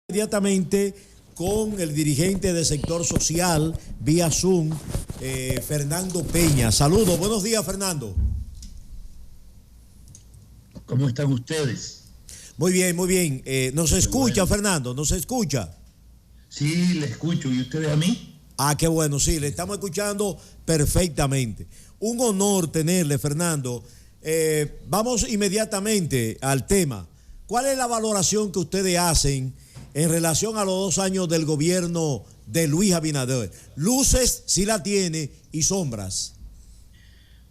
Inmediatamente con el dirigente del sector social vía Zoom, Fernando Peña. Saludos, buenos días, Fernando. ¿Cómo están ustedes? Muy bien, muy bien. ¿Nos escucha, bueno, Fernando? ¿Nos escucha? Sí, le escucho. ¿Y ustedes a mí? Ah, qué bueno, sí, le estamos escuchando perfectamente. Un honor tenerle, Fernando. Vamos inmediatamente al tema. ¿Cuál es la valoración que ustedes hacen en relación a los 2 años del gobierno de Luis Abinader? Luces sí la tiene y sombras.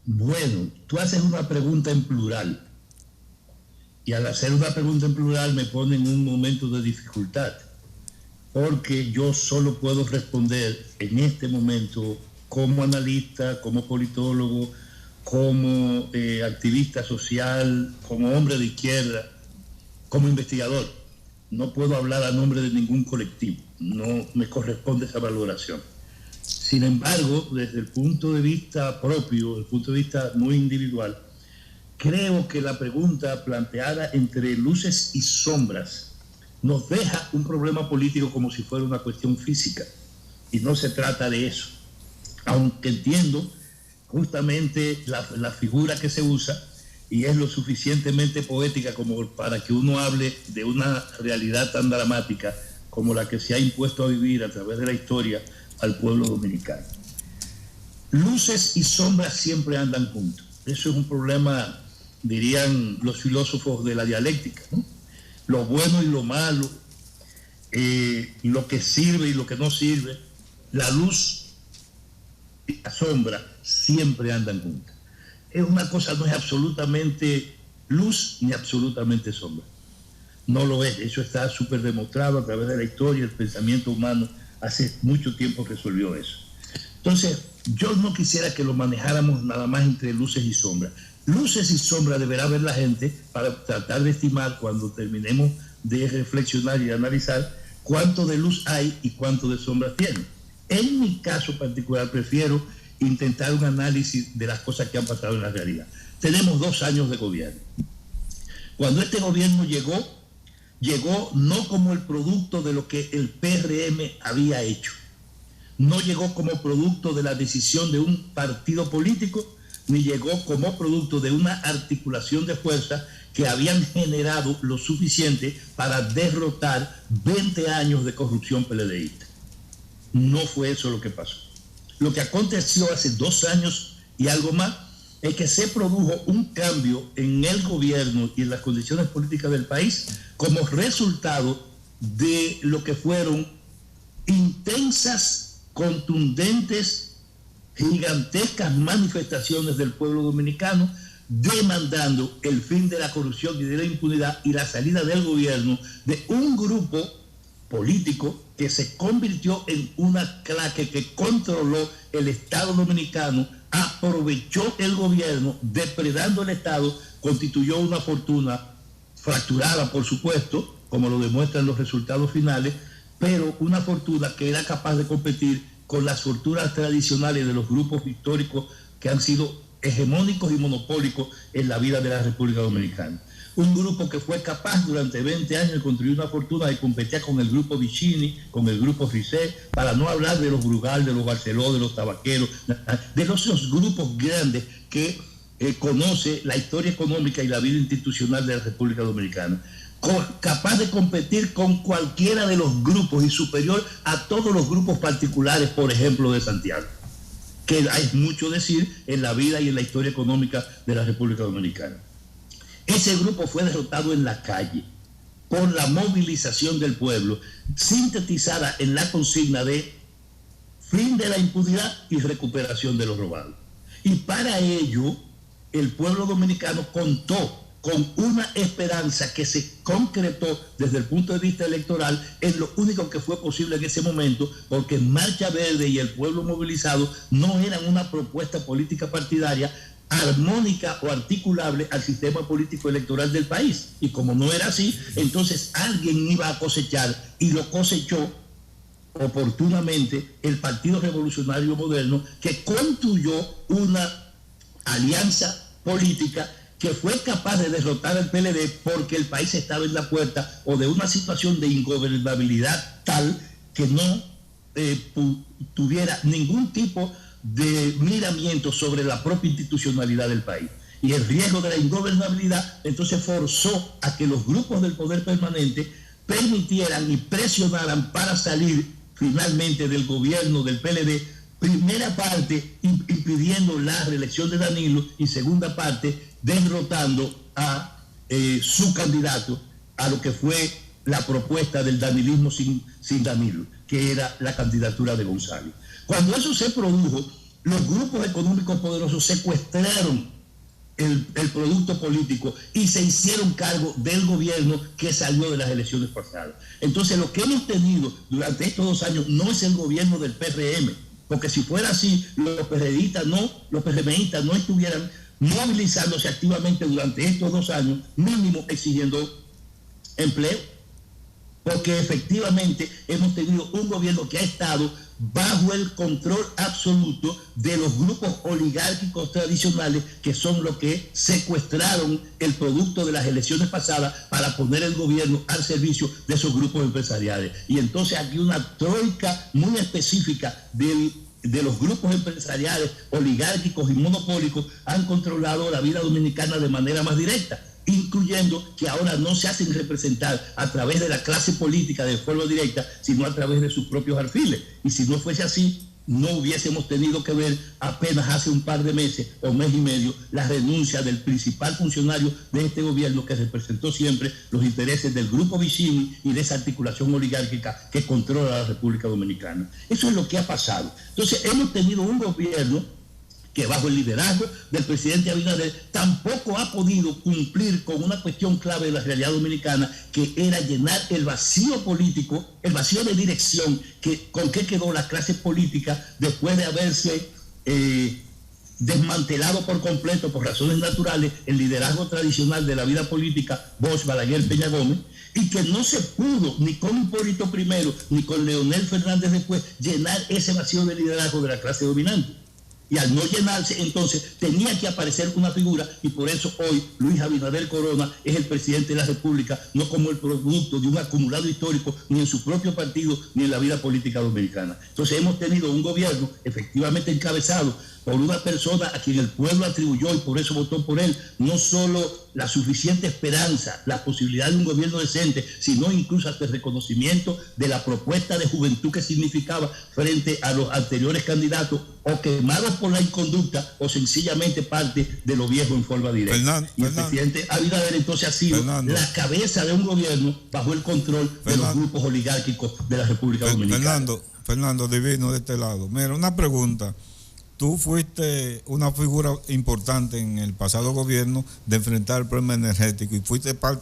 Bueno, tú haces una pregunta en plural. Y al hacer una pregunta en plural me pone en un momento de dificultad. Porque yo solo puedo responder en este momento como analista, como politólogo, como activista social, como hombre de izquierda, como investigador. No puedo hablar a nombre de ningún colectivo, no me corresponde esa valoración. Sin embargo, desde el punto de vista propio, desde el punto de vista muy individual, creo que la pregunta planteada entre luces y sombras nos deja un problema político como si fuera una cuestión física, y no se trata de eso. Aunque entiendo justamente la figura que se usa, y es lo suficientemente poética como para que uno hable de una realidad tan dramática como la que se ha impuesto a vivir a través de la historia al pueblo dominicano. Luces y sombras siempre andan juntos. Eso es un problema, dirían los filósofos de la dialéctica, ¿no? Lo bueno y lo malo, lo que sirve y lo que no sirve, la luz y la sombra siempre andan juntas. Es una cosa, no es absolutamente luz ni absolutamente sombra. No lo es, eso está súper demostrado a través de la historia, el pensamiento humano hace mucho tiempo resolvió eso. Entonces, yo no quisiera que lo manejáramos nada más entre luces y sombras. Luces y sombras deberá ver la gente para tratar de estimar, cuando terminemos de reflexionar y de analizar, cuánto de luz hay y cuánto de sombra tiene. En mi caso particular prefiero intentar un análisis de las cosas que han pasado en la realidad. Tenemos 2 años de gobierno. Cuando este gobierno llegó no como el producto de lo que el PRM había hecho. No llegó como producto de la decisión de un partido político, ni llegó como producto de una articulación de fuerzas que habían generado lo suficiente para derrotar 20 años de corrupción PLDista. No fue eso lo que pasó. Lo que aconteció hace 2 años y algo más es que se produjo un cambio en el gobierno y en las condiciones políticas del país como resultado de lo que fueron intensas, contundentes, gigantescas manifestaciones del pueblo dominicano demandando el fin de la corrupción y de la impunidad y la salida del gobierno de un grupo político que se convirtió en una claque que controló el Estado dominicano, aprovechó el gobierno, depredando el Estado, constituyó una fortuna fracturada, por supuesto, como lo demuestran los resultados finales, pero una fortuna que era capaz de competir con las fortunas tradicionales de los grupos históricos que han sido hegemónicos y monopólicos en la vida de la República Dominicana. Un grupo que fue capaz durante 20 años de construir una fortuna y competía con el grupo Vicini, con el grupo Risset, para no hablar de los Brugal, de los Barceló, de los tabaqueros, de esos grupos grandes que conoce la historia económica y la vida institucional de la República Dominicana. Capaz de competir con cualquiera de los grupos y superior a todos los grupos particulares, por ejemplo, de Santiago, que hay mucho decir en la vida y en la historia económica de la República Dominicana. Ese grupo fue derrotado en la calle por la movilización del pueblo, sintetizada en la consigna de fin de la impunidad y recuperación de lo robado. Y para ello, el pueblo dominicano contó con una esperanza que se concretó desde el punto de vista electoral en lo único que fue posible en ese momento, porque Marcha Verde y el pueblo movilizado no eran una propuesta política partidaria armónica o articulable al sistema político electoral del país. Y como no era así, entonces alguien iba a cosechar, y lo cosechó oportunamente el Partido Revolucionario Moderno, que construyó una alianza política que fue capaz de derrotar al PLD porque el país estaba en la puerta o de una situación de ingobernabilidad tal que no tuviera ningún tipo de miramiento sobre la propia institucionalidad del país. Y el riesgo de la ingobernabilidad entonces forzó a que los grupos del poder permanente permitieran y presionaran para salir finalmente del gobierno del PLD, primera parte impidiendo la reelección de Danilo y segunda parte derrotando a su candidato a lo que fue la propuesta del danilismo sin Danilo, que era la candidatura de González. Cuando eso se produjo, los grupos económicos poderosos secuestraron el producto político y se hicieron cargo del gobierno que salió de las elecciones pasadas. Entonces lo que hemos tenido durante estos 2 años no es el gobierno del PRM, porque si fuera así, los PRMistas no estuvieran movilizándose activamente durante estos 2 años, mínimo exigiendo empleo, porque efectivamente hemos tenido un gobierno que ha estado bajo el control absoluto de los grupos oligárquicos tradicionales, que son los que secuestraron el producto de las elecciones pasadas para poner el gobierno al servicio de esos grupos empresariales. Y entonces aquí una troika muy específica de los grupos empresariales oligárquicos y monopólicos han controlado la vida dominicana de manera más directa, incluyendo que ahora no se hacen representar a través de la clase política de forma directa, sino a través de sus propios alfiles. Y si no fuese así, no hubiésemos tenido que ver apenas hace un par de meses o mes y medio la renuncia del principal funcionario de este gobierno, que representó siempre los intereses del grupo Vicini y de esa articulación oligárquica que controla la República Dominicana. Eso es lo que ha pasado. Entonces hemos tenido un gobierno que bajo el liderazgo del presidente Abinader tampoco ha podido cumplir con una cuestión clave de la realidad dominicana, que era llenar el vacío político, el vacío de dirección con que quedó la clase política después de haberse desmantelado por completo, por razones naturales, el liderazgo tradicional de la vida política, Bosch, Balaguer, Peña Gómez, y que no se pudo ni con Hipólito primero ni con Leonel Fernández después llenar ese vacío de liderazgo de la clase dominante. Y al no llenarse, entonces tenía que aparecer una figura, y por eso hoy Luis Abinader Corona es el presidente de la República, no como el producto de un acumulado histórico, ni en su propio partido, ni en la vida política dominicana. Entonces hemos tenido un gobierno efectivamente encabezado por una persona a quien el pueblo atribuyó, y por eso votó por él, no solo la suficiente esperanza, la posibilidad de un gobierno decente, sino incluso hasta el reconocimiento de la propuesta de juventud que significaba frente a los anteriores candidatos, o quemados por la inconducta, o sencillamente parte de lo viejo en forma directa. El presidente Abinader entonces ha sido la cabeza de un gobierno bajo el control de los grupos oligárquicos de la República Dominicana. Fernando Divino de este lado. Mira, una pregunta. Tú fuiste una figura importante en el pasado gobierno de enfrentar el problema energético,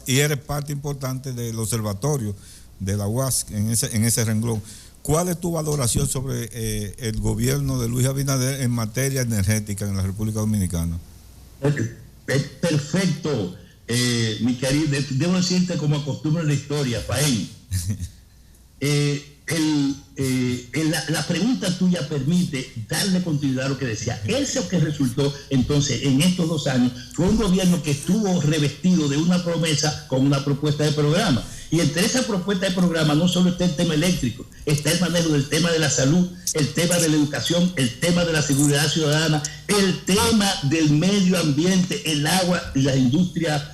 y eres parte importante del observatorio de la UAS en ese renglón. ¿Cuál es tu valoración sobre el gobierno de Luis Abinader en materia energética en la República Dominicana? Perfecto, mi querido. Debo decirte, como acostumbra la historia, Faén. La pregunta tuya permite darle continuidad a lo que decía. Eso que resultó entonces en estos 2 años fue un gobierno que estuvo revestido de una promesa con una propuesta de programa. Y entre esa propuesta de programa no solo está el tema eléctrico, está el manejo del tema de la salud, el tema de la educación, el tema de la seguridad ciudadana, el tema del medio ambiente, el agua y las industrias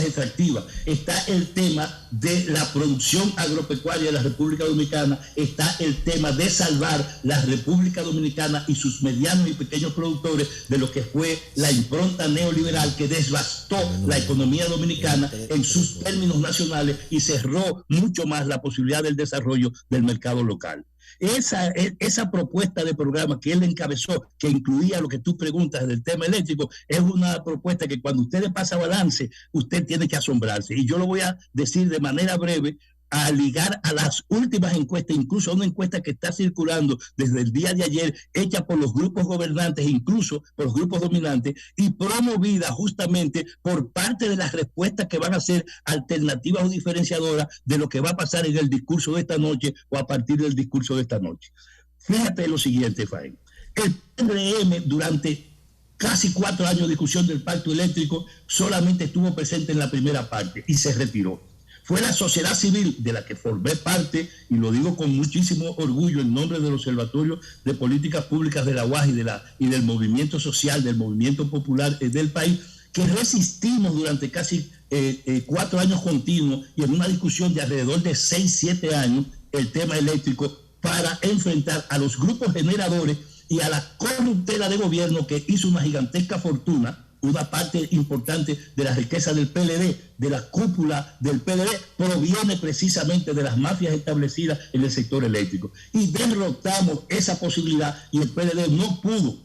extractivas. Está el tema de la producción agropecuaria de la República Dominicana, está el tema de salvar la República Dominicana y sus medianos y pequeños productores de lo que fue la impronta neoliberal que devastó la economía dominicana en sus términos nacionales y cerró mucho más la posibilidad del desarrollo del mercado local. Esa propuesta de programa que él encabezó, que incluía lo que tú preguntas del tema eléctrico, es una propuesta que cuando usted le pasa balance, usted tiene que asombrarse. Y yo lo voy a decir de manera breve, a ligar a las últimas encuestas, incluso a una encuesta que está circulando desde el día de ayer, hecha por los grupos gobernantes, incluso por los grupos dominantes, y promovida justamente por parte de las respuestas que van a ser alternativas o diferenciadoras de lo que va a pasar en el discurso de esta noche o a partir del discurso de esta noche. Fíjate lo siguiente, Faén. El PRM durante casi 4 años de discusión del pacto eléctrico, solamente estuvo presente en la primera parte y se retiró. Fue la sociedad civil de la que formé parte, y lo digo con muchísimo orgullo en nombre del Observatorio de Políticas Públicas de la UAS y del movimiento social, del movimiento popular del país, que resistimos durante casi 4 años continuos y en una discusión de alrededor de 6, 7 años el tema eléctrico para enfrentar a los grupos generadores y a la corruptela de gobierno que hizo una gigantesca fortuna. Una parte importante de la riqueza del PLD, de la cúpula del PLD, proviene precisamente de las mafias establecidas en el sector eléctrico. Y derrotamos esa posibilidad y el PLD no pudo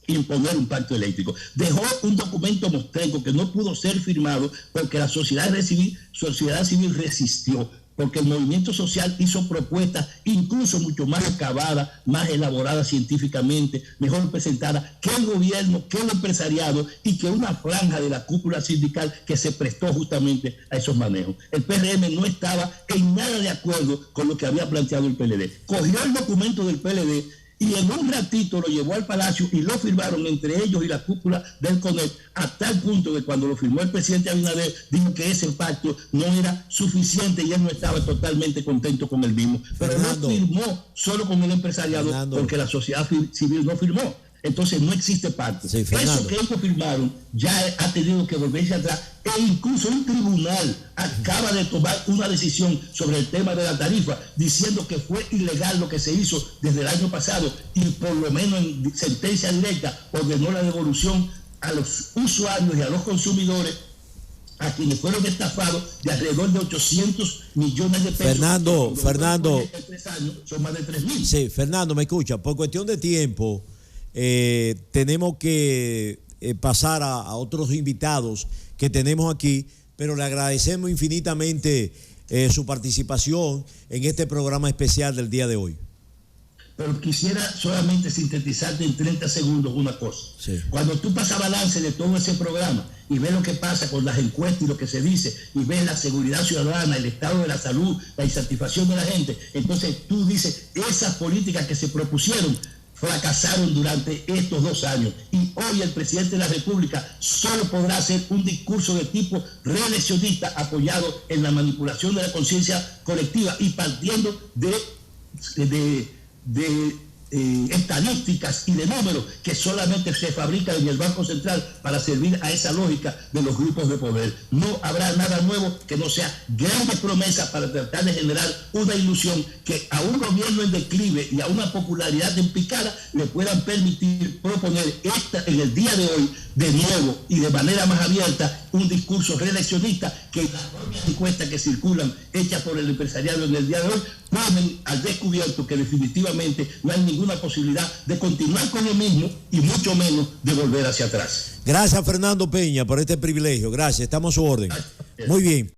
imponer un pacto eléctrico. Dejó un documento mostrenco que no pudo ser firmado porque la sociedad civil resistió, porque el movimiento social hizo propuestas incluso mucho más acabadas, más elaboradas científicamente, mejor presentadas que el gobierno, que el empresariado y que una franja de la cúpula sindical que se prestó justamente a esos manejos. El PRM no estaba en nada de acuerdo con lo que había planteado el PLD. Cogió el documento del PLD y en un ratito lo llevó al Palacio y lo firmaron entre ellos y la cúpula del CONEP, a tal punto que cuando lo firmó el presidente Abinader dijo que ese pacto no era suficiente y él no estaba totalmente contento con el mismo. Pero Fernando, no firmó solo con el empresariado, Fernando, porque la sociedad civil no firmó. Entonces no existe pacto. Sí, eso que ellos firmaron ya ha tenido que volverse atrás, e incluso un tribunal acaba de tomar una decisión sobre el tema de la tarifa diciendo que fue ilegal lo que se hizo desde el año pasado y por lo menos en sentencia directa ordenó la devolución a los usuarios y a los consumidores, a quienes fueron estafados, de alrededor de 800 millones de pesos. Fernando, en 3 años son más de 3.000. Sí, Fernando, me escucha. Por cuestión de tiempo, tenemos que pasar a otros invitados que tenemos aquí, pero le agradecemos infinitamente su participación en este programa especial del día de hoy. Pero quisiera solamente sintetizarte en 30 segundos una cosa. Sí. Cuando tú pasas balance de todo ese programa y ves lo que pasa con las encuestas y lo que se dice, y ves la seguridad ciudadana, el estado de la salud, la insatisfacción de la gente, entonces tú dices, esas políticas que se propusieron fracasaron durante estos 2 años. Y hoy el presidente de la República solo podrá hacer un discurso de tipo reeleccionista apoyado en la manipulación de la conciencia colectiva y partiendo de estadísticas y de números que solamente se fabrican en el Banco Central para servir a esa lógica de los grupos de poder. No habrá nada nuevo que no sea grandes promesas para tratar de generar una ilusión que a un gobierno en declive y a una popularidad en picada le puedan permitir proponer en el día de hoy de nuevo y de manera más abierta un discurso reeleccionista que las propias encuestas que circulan hechas por el empresariado en el día de hoy ponen al descubierto que definitivamente no hay ninguna posibilidad de continuar con lo mismo y mucho menos de volver hacia atrás. Gracias, Fernando Peña, por este privilegio. Gracias, estamos a su orden. Muy bien.